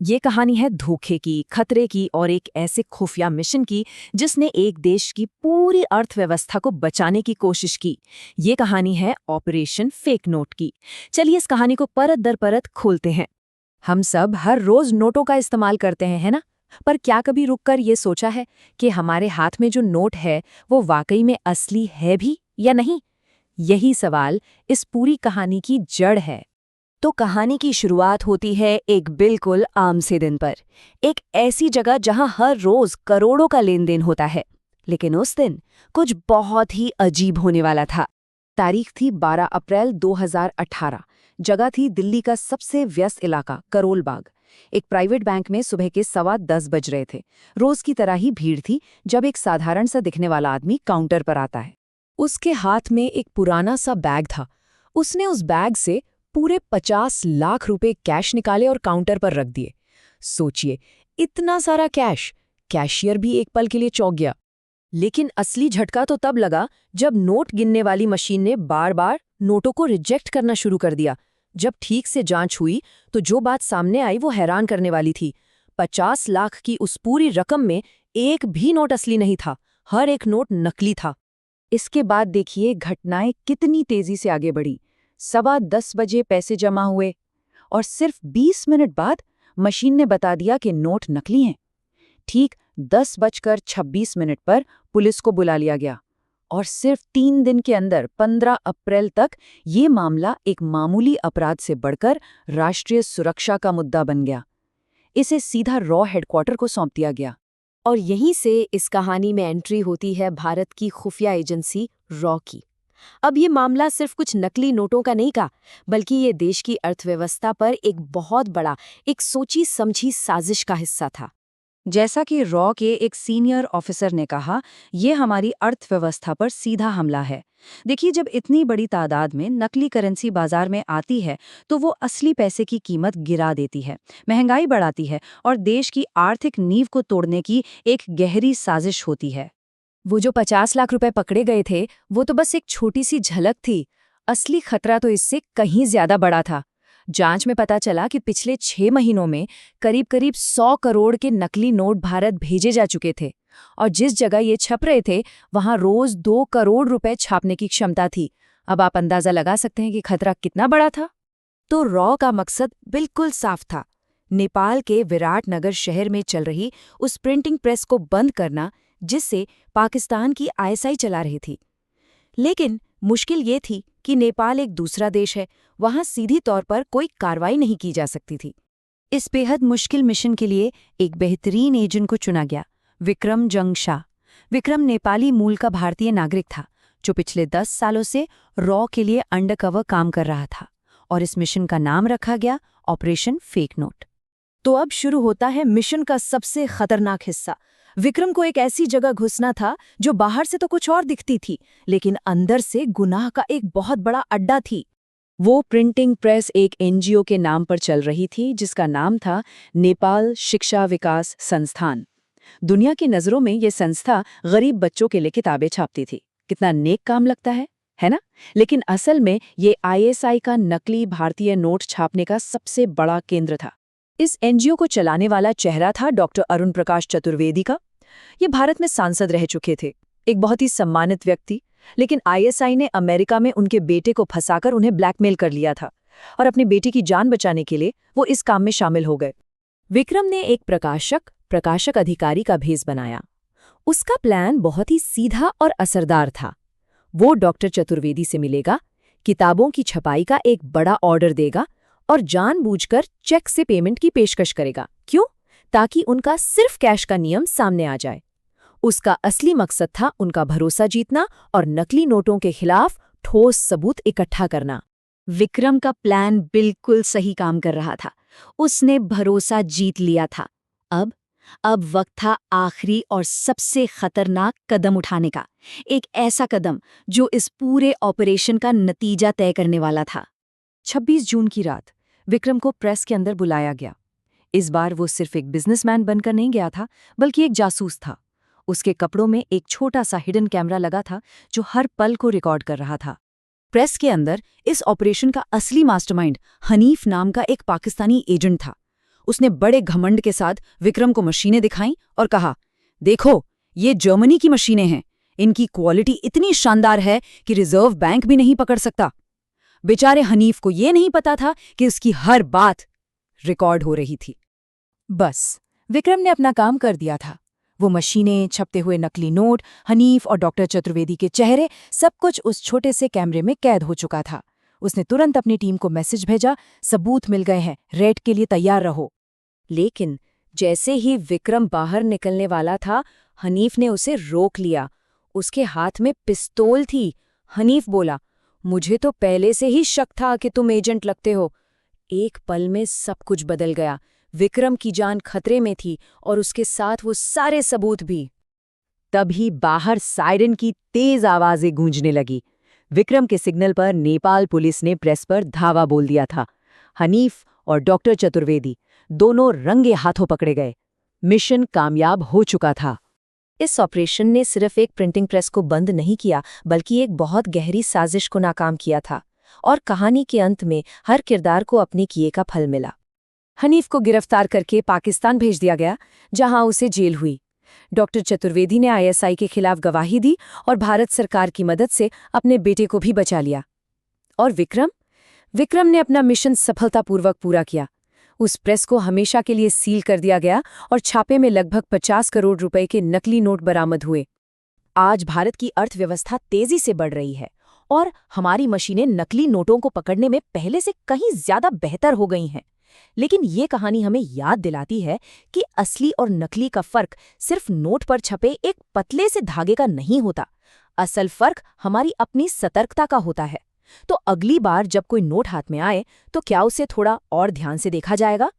ये कहानी है धोखे की, खतरे की और एक ऐसे खुफिया मिशन की जिसने एक देश की पूरी अर्थव्यवस्था को बचाने की कोशिश की। ये कहानी है ऑपरेशन फेक नोट की। चलिए इस कहानी को परत दर परत खोलते हैं। हम सब हर रोज नोटों का इस्तेमाल करते हैं, है ना? पर क्या कभी रुककर ये सोचा है कि हमारे हाथ में जो नोट है वो वाकई में असली है भी या नहीं? यही सवाल इस पूरी कहानी की जड़ है। तो कहानी की शुरुआत होती है एक बिल्कुल आम से दिन पर, एक ऐसी जगह जहां हर रोज करोड़ों का लेन देन होता है। लेकिन उस दिन कुछ बहुत ही अजीब होने वाला था। तारीख थी 12 अप्रैल 2018। जगह थी दिल्ली का सबसे व्यस्त इलाका करोल बाग। एक प्राइवेट बैंक में सुबह के 10:15 बज रहे थे। रोज की तरह ही भीड़ थी जब एक साधारण सा दिखने वाला आदमी काउंटर पर आता है। उसके हाथ में एक पुराना सा बैग था। उसने उस बैग से पूरे 50 लाख रुपए कैश निकाले और काउंटर पर रख दिए। सोचिए, इतना सारा कैश! कैशियर भी एक पल के लिए चौंक गया। लेकिन असली झटका तो तब लगा जब नोट गिनने वाली मशीन ने बार बार नोटों को रिजेक्ट करना शुरू कर दिया। जब ठीक से जांच हुई तो जो बात सामने आई वो हैरान करने वाली थी। 50 लाख की उस पूरी रकम में एक भी नोट असली नहीं था। हर एक नोट नकली था। इसके बाद देखिए घटनाएं कितनी तेजी से आगे बढ़ी। 10:15 बजे पैसे जमा हुए और सिर्फ 20 मिनट बाद मशीन ने बता दिया कि नोट नकली हैं। ठीक 10:26 पर पुलिस को बुला लिया गया और सिर्फ 3 दिन के अंदर 15 अप्रैल तक ये मामला एक मामूली अपराध से बढ़कर राष्ट्रीय सुरक्षा का मुद्दा बन गया। इसे सीधा रॉ हेडक्वार्टर को सौंप दिया गया। और यहीं से इस कहानी में एंट्री होती है भारत की खुफिया एजेंसी रॉ की। अब ये मामला सिर्फ कुछ नकली नोटों का नहीं था, बल्कि ये देश की अर्थव्यवस्था पर एक बहुत बड़ा, एक सोची समझी साजिश का हिस्सा था। जैसा कि रॉ के एक सीनियर ऑफिसर ने कहा, ये हमारी अर्थव्यवस्था पर सीधा हमला है। देखिए, जब इतनी बड़ी तादाद में नकली करेंसी बाजार में आती है तो वो असली पैसे की कीमत गिरा देती है, महंगाई बढ़ाती है और देश की आर्थिक नींव को तोड़ने की एक गहरी साजिश होती है। वो जो 50 लाख रुपए पकड़े गए थे, वो तो बस एक छोटी सी झलक थी। असली खतरा तो इससे कहीं ज्यादा बड़ा था। जांच में पता चला कि पिछले 6 महीनों में करीब-करीब 100 करोड़ के नकली नोट भारत भेजे जा चुके थे और जिस जगह ये छप रहे थे, वहां रोज 2 करोड़ रुपए छापने की क्षमता थी। अब आप अंदाजा लगा सकते हैं कि खतरा कितना बड़ा था। तो रॉ का मकसद बिल्कुल साफ था। नेपाल के विराटनगर शहर में चल रही उस प्रिंटिंग प्रेस को बंद करना जिससे पाकिस्तान की आईएसआई चला रही थी। लेकिन मुश्किल ये थी कि नेपाल एक दूसरा देश है, वहां सीधी तौर पर कोई कार्रवाई नहीं की जा सकती थी। इस बेहद मुश्किल मिशन के लिए एक बेहतरीन एजेंट को चुना गया, विक्रम जंग शाह। विक्रम नेपाली मूल का भारतीय नागरिक था जो पिछले 10 सालों से रॉ के लिए अंडरकवर काम कर रहा था और इस मिशन का नाम रखा गया ऑपरेशन फेक नोट। तो अब शुरू होता है मिशन का सबसे खतरनाक हिस्सा। विक्रम को एक ऐसी जगह घुसना था जो बाहर से तो कुछ और दिखती थी, लेकिन अंदर से गुनाह का एक बहुत बड़ा अड्डा थी। वो प्रिंटिंग प्रेस एक एनजीओ के नाम पर चल रही थी जिसका नाम था नेपाल शिक्षा विकास संस्थान। दुनिया की नज़रों में ये संस्था गरीब बच्चों के लिए किताबें छापती थी। कितना नेक काम लगता है ना? लेकिन असल में ये आईएसआई का नकली भारतीय नोट छापने का सबसे बड़ा केंद्र था। इस एनजीओ को चलाने वाला चेहरा था डॉक्टर अरुण प्रकाश चतुर्वेदी का। ये भारत में सांसद रह चुके थे, एक बहुत ही सम्मानित व्यक्ति। लेकिन आईएसआई ने अमेरिका में उनके बेटे को फंसाकर उन्हें ब्लैकमेल कर लिया था और अपने बेटे की जान बचाने के लिए वो इस काम में शामिल हो गए। विक्रम ने एक प्रकाशक अधिकारी का भेष बनाया। उसका प्लान बहुत ही सीधा और असरदार था। वो डॉक्टर चतुर्वेदी से मिलेगा, किताबों की छपाई का एक बड़ा ऑर्डर देगा और जानबूझकर चेक से पेमेंट की पेशकश करेगा। क्यों? ताकि उनका सिर्फ कैश का नियम सामने आ जाए। उसका असली मकसद था उनका भरोसा जीतना और नकली नोटों के खिलाफ ठोस सबूत इकट्ठा करना। विक्रम का प्लान बिल्कुल सही काम कर रहा था। उसने भरोसा जीत लिया था। अब वक्त था आखिरी और सबसे खतरनाक कदम उठाने का। एक ऐसा कदम जो इस पूरे ऑपरेशन का नतीजा तय करने वाला था। 26 जून की रात विक्रम को प्रेस के अंदर बुलाया गया। इस बार वो सिर्फ एक बिजनेसमैन बनकर नहीं गया था, बल्कि एक जासूस था। उसके कपड़ों में एक छोटा सा हिडन कैमरा लगा था जो हर पल को रिकॉर्ड कर रहा था। प्रेस के अंदर इस ऑपरेशन का असली मास्टरमाइंड हनीफ नाम का एक पाकिस्तानी एजेंट था। उसने बड़े घमंड के साथ विक्रम को मशीनें दिखाईं और कहा, देखो, ये जर्मनी की मशीनें हैं। इनकी क्वालिटी इतनी शानदार है कि रिजर्व बैंक भी नहीं पकड़ सकता। बेचारे हनीफ को ये नहीं पता था कि उसकी हर बात रिकॉर्ड हो रही थी। बस विक्रम ने अपना काम कर दिया था। वो मशीनें, छपते हुए नकली नोट, हनीफ और डॉक्टर चतुर्वेदी के चेहरे, सब कुछ उस छोटे से कैमरे में कैद हो चुका था। उसने तुरंत अपनी टीम को मैसेज भेजा, सबूत मिल गए हैं, रेड के लिए तैयार रहो। लेकिन जैसे ही विक्रम बाहर निकलने वाला था, हनीफ ने उसे रोक लिया। उसके हाथ में पिस्तौल थी। हनीफ बोला, मुझे तो पहले से ही शक था कि तुम एजेंट लगते हो। एक पल में सब कुछ बदल गया। विक्रम की जान खतरे में थी और उसके साथ वो सारे सबूत भी। तभी बाहर सायरन की तेज आवाजें गूंजने लगी। विक्रम के सिग्नल पर नेपाल पुलिस ने प्रेस पर धावा बोल दिया था। हनीफ और डॉक्टर चतुर्वेदी दोनों रंगे हाथों पकड़े गए। मिशन कामयाब हो चुका था। इस ऑपरेशन ने सिर्फ एक प्रिंटिंग प्रेस को बंद नहीं किया, बल्कि एक बहुत गहरी साजिश को नाकाम किया था। और कहानी के अंत में हर किरदार को अपने किए का फल मिला। हनीफ को गिरफ्तार करके पाकिस्तान भेज दिया गया, जहां उसे जेल हुई। डॉक्टर चतुर्वेदी ने आईएसआई के खिलाफ गवाही दी और भारत सरकार की मदद से अपने बेटे को भी बचा लिया। और विक्रम ने अपना मिशन सफलतापूर्वक पूरा किया। उस प्रेस को हमेशा के लिए सील कर दिया गया और छापे में लगभग 50 करोड़ रुपए के नकली नोट बरामद हुए। आज भारत की अर्थव्यवस्था तेजी से बढ़ रही है और हमारी मशीनें नकली नोटों को पकड़ने में पहले से कहीं ज्यादा बेहतर हो गई हैं। लेकिन ये कहानी हमें याद दिलाती है कि असली और नकली का फर्क सिर्फ नोट पर छपे एक पतले से धागे का नहीं होता। असल फर्क हमारी अपनी सतर्कता का होता है। तो अगली बार जब कोई नोट हाथ में आए, तो क्या उसे थोड़ा और ध्यान से देखा जाएगा?